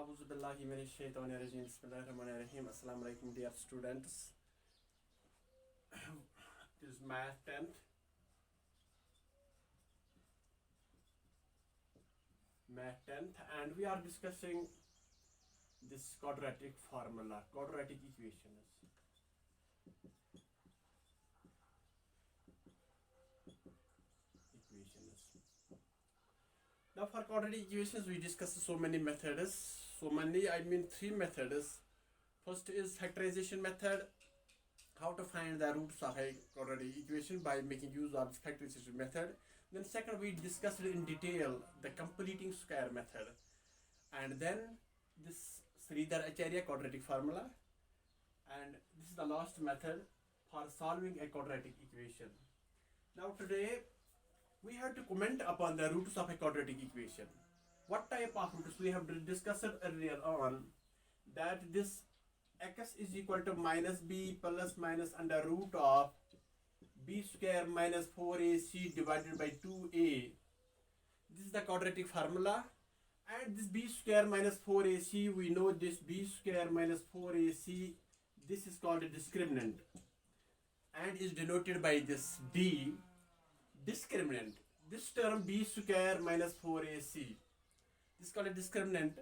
Auzubillahiminashaitanirrajim. Bismillahirrahmanirrahim. Assalamu alaikum, dear students. This is Math 10th. And we are discussing this quadratic formula, quadratic equations. Now for quadratic equations, we discussed so many methods. I mean three methods. First is factorization method, how to find the roots of a quadratic equation by making use of the factorization method. Then second, we discussed in detail the completing square method. And then this Sridhar-Acharya quadratic formula. And this is the last method for solving a quadratic equation. Now today, we have to comment upon the roots of a quadratic equation. What type of roots? We have discussed earlier on that this x is equal to minus b plus minus under root of b square minus 4ac divided by 2a. This is the quadratic formula. And this b square minus 4ac, we know this b square minus 4ac, this is called a discriminant and is denoted by this d. Discriminant. This term b square minus 4ac, this is called a discriminant,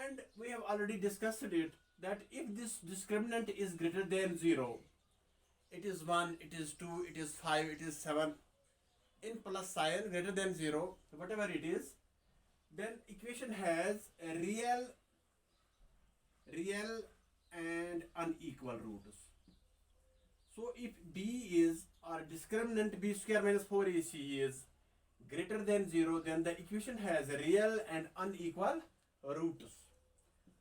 and we have already discussed it that if this discriminant is greater than 0, it is 1, it is 2, it is 5, it is 7, in plus sign greater than 0, whatever it is, then equation has a real and unequal roots. So if d is or discriminant b square minus 4ac is greater than 0, then the equation has real and unequal roots.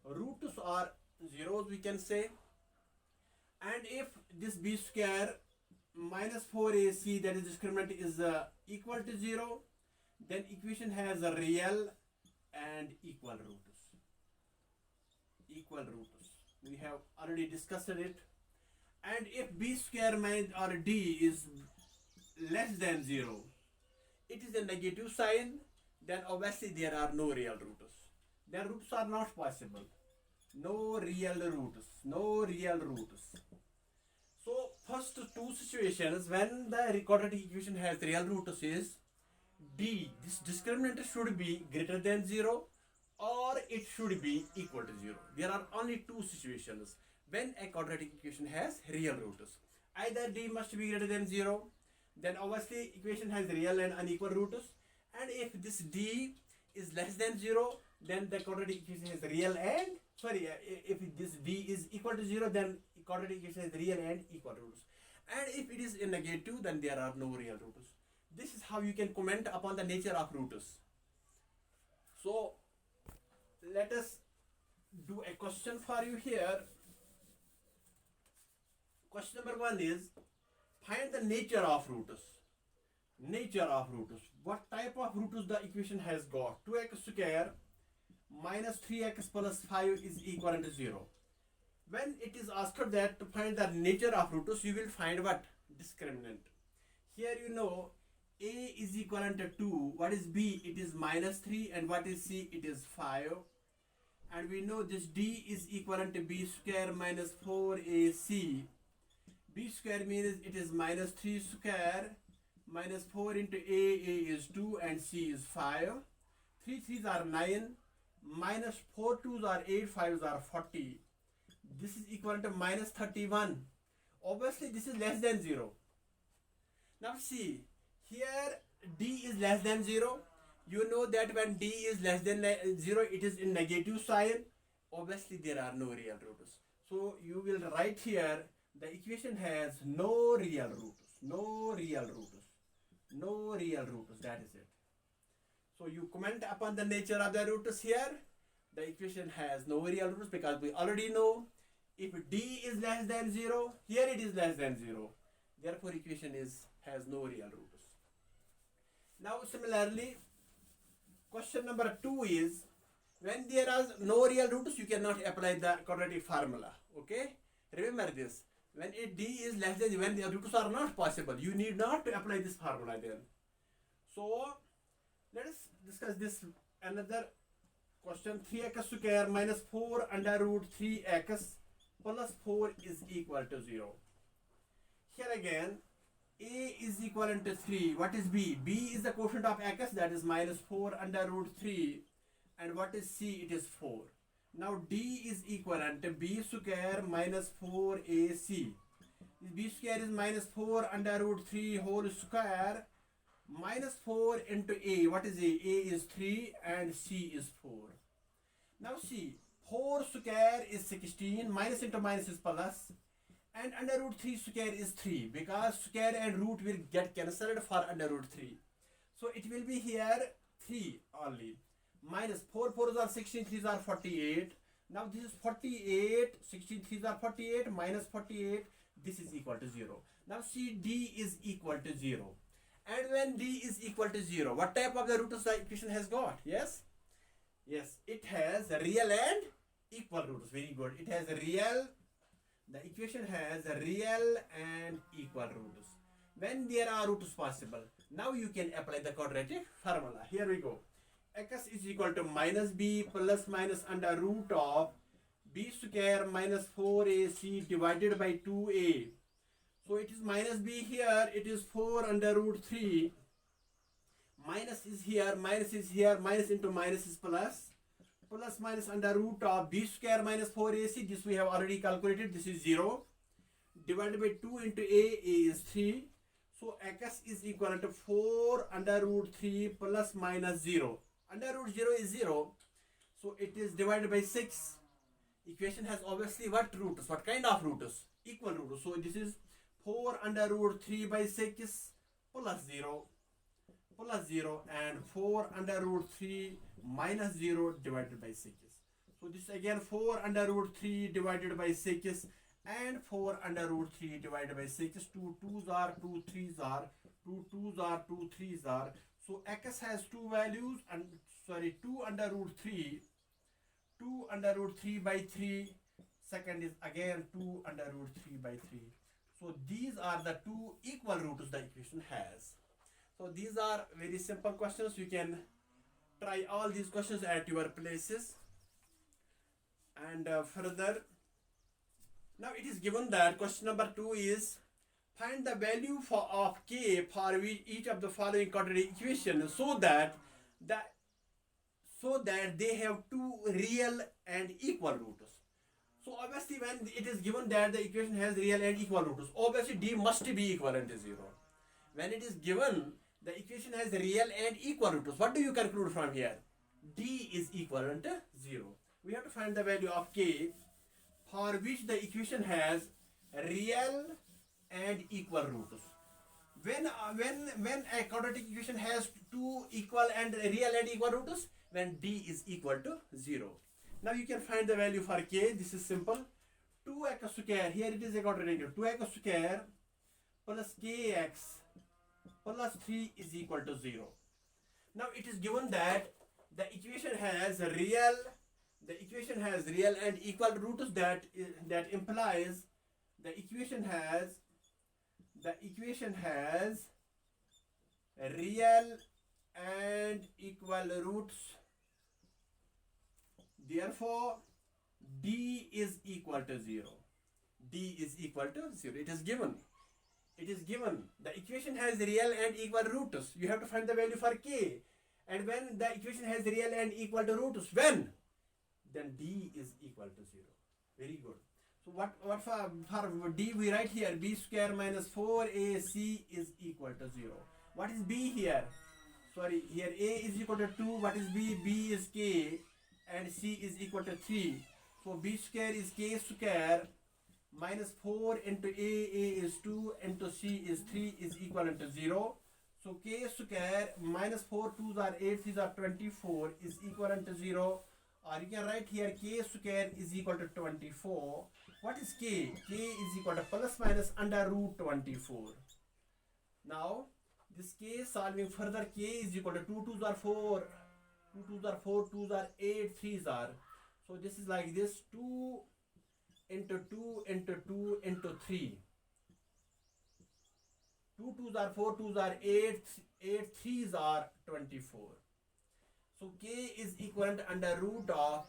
Roots are zeros, we can say. And if this b square minus 4ac, that is discriminant, is equal to 0, then equation has a real and equal roots. We have already discussed it. And if b square minus or d is less than 0, it is a negative sign, then obviously there are no real roots. Their roots are not possible. No real roots. So first two situations when the quadratic equation has real roots is d, this discriminant should be greater than 0 or it should be equal to 0. There are only two situations when a quadratic equation has real roots. Either d must be greater than 0, then obviously equation has real and unequal roots, and if this d is less than 0, then the quadratic equation has real and if this d is equal to 0, then quadratic equation has real and equal roots, and if it is in negative, then there are no real roots. This is how you can comment upon the nature of roots. So let us do a question for you here. Question number 1 is, find the nature of roots. What type of roots the equation has got? 2x square minus 3x plus 5 is equal to 0. When it is asked that to find the nature of roots, you will find what? Discriminant. Here you know a is equal to 2. What is b? It is minus 3. And what is c? It is 5. And we know this d is equal to b square minus 4ac. B square means it is minus 3 square minus 4 into a is 2 and c is 5. 3 3s are 9, minus 4 2s are 8, 5s are 40. This is equal to minus 31. Obviously this is less than 0. Now see, here d is less than 0. You know that when d is less than 0, it is in negative sign. Obviously there are no real roots. So you will write here, the equation has no real roots, that is it. So you comment upon the nature of the roots here. The equation has no real roots because we already know if d is less than 0, here it is less than 0. Therefore equation has no real roots. Now similarly, question number 2 is, when there are no real roots, you cannot apply the quadratic formula. Okay, remember this. When a d is less than, when the roots are not possible, you need not to apply this formula then. So let us discuss this another Question 3x square minus 4 under root 3x plus 4 is equal to 0. Here again, a is equivalent to 3. What is b? B is the quotient of x, that is minus 4 under root 3. And what is c? It is 4. Now d is equivalent to b square minus 4ac. B square is minus 4 under root 3 whole square minus 4 into a. What is a? A is 3 and c is 4. Now see, 4 square is 16, minus into minus is plus, and under root 3 square is 3, because square and root will get cancelled for under root 3. So it will be here 3 only. Minus 4 4s are 16, 3s are 48. Now this is 48, 16 3s are 48, minus 48, this is equal to 0. Now see, d is equal to 0. And when d is equal to 0, what type of the roots the equation has got? Yes? Yes, it has real and equal roots. Very good. It has real, the equation has real and equal roots. When there are roots possible, now you can apply the quadratic formula. Here we go. X is equal to minus b plus minus under root of b square minus 4ac divided by 2a. So it is minus b here, it is 4 under root 3. Minus is here, minus is here, minus into minus is plus. Plus minus under root of b square minus 4ac, this we have already calculated, this is 0. Divided by 2 into a is 3. So x is equal to 4 under root 3 plus minus 0. Under root 0 is 0. So it is divided by 6. Equation has obviously what roots? What kind of roots? Equal roots. So this is 4 under root 3 by 6 plus 0. Plus 0 and 4 under root 3 minus 0 divided by 6. So this again 4 under root 3 divided by 6 and 4 under root 3 divided by 6. 2 2s are, 2 3s are, 2 2s are, 2 3s are. So x has two values, and 2 under root 3, 2 under root 3 by 3. Second is again 2 under root 3 by 3. So these are the two equal roots the equation has. So these are very simple questions. You can try all these questions at your places. And further, now it is given that question number 2 is find the value of k for each of the following quadratic equations so that they have two real and equal roots. So obviously when it is given that the equation has real and equal roots, obviously d must be equivalent to 0. When it is given the equation has real and equal roots, what do you conclude from here? D is equivalent to 0. We have to find the value of k for which the equation has real and equal roots. When a quadratic equation has two equal and real and equal roots, when d is equal to 0. Now you can find the value for k. This is simple. 2x square, here it is a quadratic, 2x square plus kx plus 3 is equal to 0. Now it is given that the equation has real and equal roots, that implies the equation has real and equal roots. Therefore d is equal to 0. D is equal to 0. It is given. The equation has real and equal roots. You have to find the value for k. And when the equation has real and equal to roots, when? Then d is equal to 0. Very good. So what for d we write here b square minus 4ac is equal to 0. What is b here? Sorry, here a is equal to 2. What is b? B is k and c is equal to 3. So b square is k square minus 4 into a is 2 into c is 3 is equivalent to 0. So k square minus 4 2s are 8, 3s are 24 is equivalent to 0. Or you can write here k square is equal to 24. What is k? K is equal to plus minus under root 24. Now this k solving further, k is equal to 2 2s are 4, 2 2s are 4, 2s are 8, 3s are. So this is like this, 2 into 2 into 2 into 3. 2 2s are 4, 2s are 8, 8 3s are 24. So k is equivalent under root of,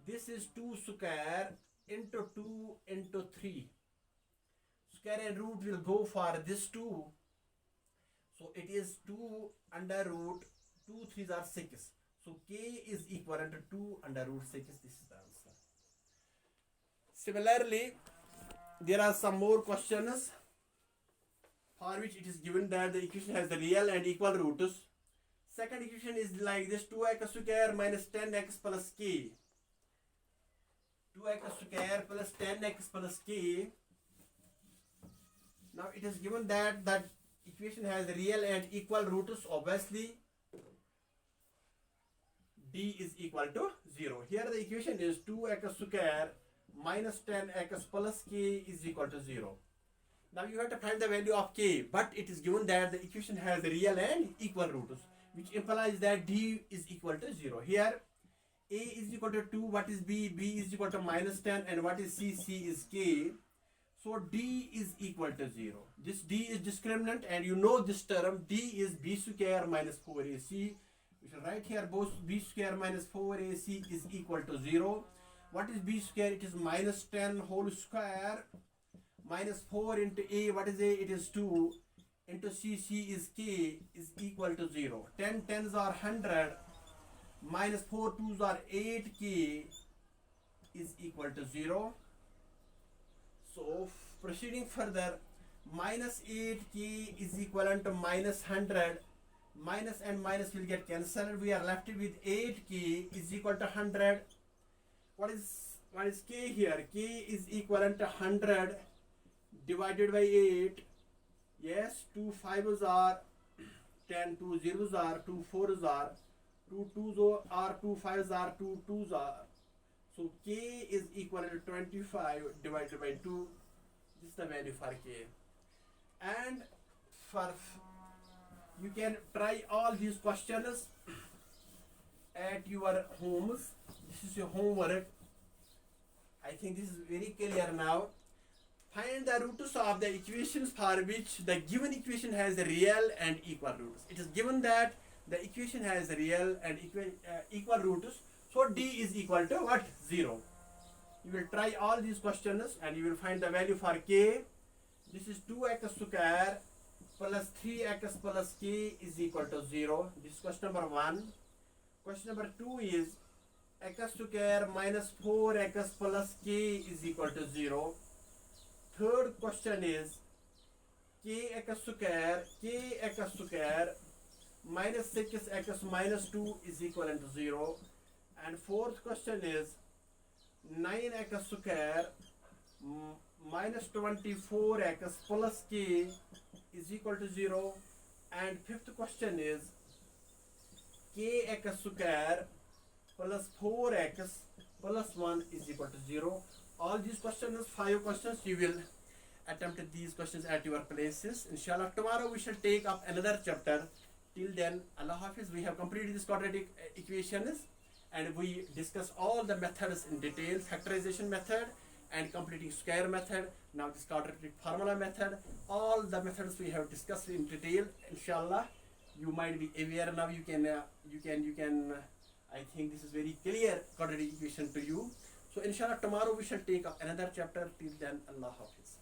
this is 2 square into 2 into 3. Square and root will go for this 2. So it is 2 under root 2 3s are 6. So k is equivalent to 2 under root 6. This is the answer. Similarly, there are some more questions for which it is given that the equation has the real and equal roots. Second equation is like this: 2x square minus 10x plus k. 2x square plus 10x plus k. Now it is given that that equation has real and equal roots. Obviously, d is equal to 0. Here the equation is 2x square minus 10x plus k is equal to 0. Now you have to find the value of k, but it is given that the equation has real and equal roots, which implies that d is equal to 0. Here a is equal to 2, what is b? B is equal to minus 10, and what is c? C is k. So d is equal to 0. This d is discriminant, and you know this term, d is b square minus 4ac. We shall write here both b square minus 4ac is equal to 0. What is b square? It is minus 10 whole square minus 4 into a. What is a? It is 2 into c. C is k is equal to 0. 10 10s are 100 minus 4 2s are 8k is equal to 0. So proceeding further, minus 8k is equivalent to minus 100. Minus and minus will get cancelled. We are left with 8k is equal to 100. What is k here? K is equivalent to 100 divided by 8. Yes, 2 5s are 10, 2 0s are 2 4s are 2 2s are 2 5s are 2 2s are. So k is equal to 25 divided by 2. This is the value for k. And for you can try all these questions at your homes. This is your homework. I think this is very clear now. Find the roots of the equations for which the given equation has the real and equal roots. It is given that the equation has real and equal roots. So d is equal to what? 0. You will try all these questions and you will find the value for k. This is 2x square plus 3x plus k is equal to 0. This is question number 1. Question number 2 is x square minus 4x plus k is equal to 0. Third question is kx square minus 6x minus 2 is equivalent to 0. And fourth question is 9x square minus 24x plus k is equal to 0. And fifth question is kx square plus 4x plus 1 is equal to 0. All these questions, 5 questions, you will attempt these questions at your places. Inshallah, tomorrow we shall take up another chapter. Till then, Allah Hafiz, we have completed this quadratic equations and we discuss all the methods in detail: factorization method and completing square method. Now this quadratic formula method, all the methods we have discussed in detail. Inshallah, you might be aware now. You can. I think this is very clear quadratic equation to you. So inshallah, tomorrow we shall take up another chapter. Till then, Allah Hafiz.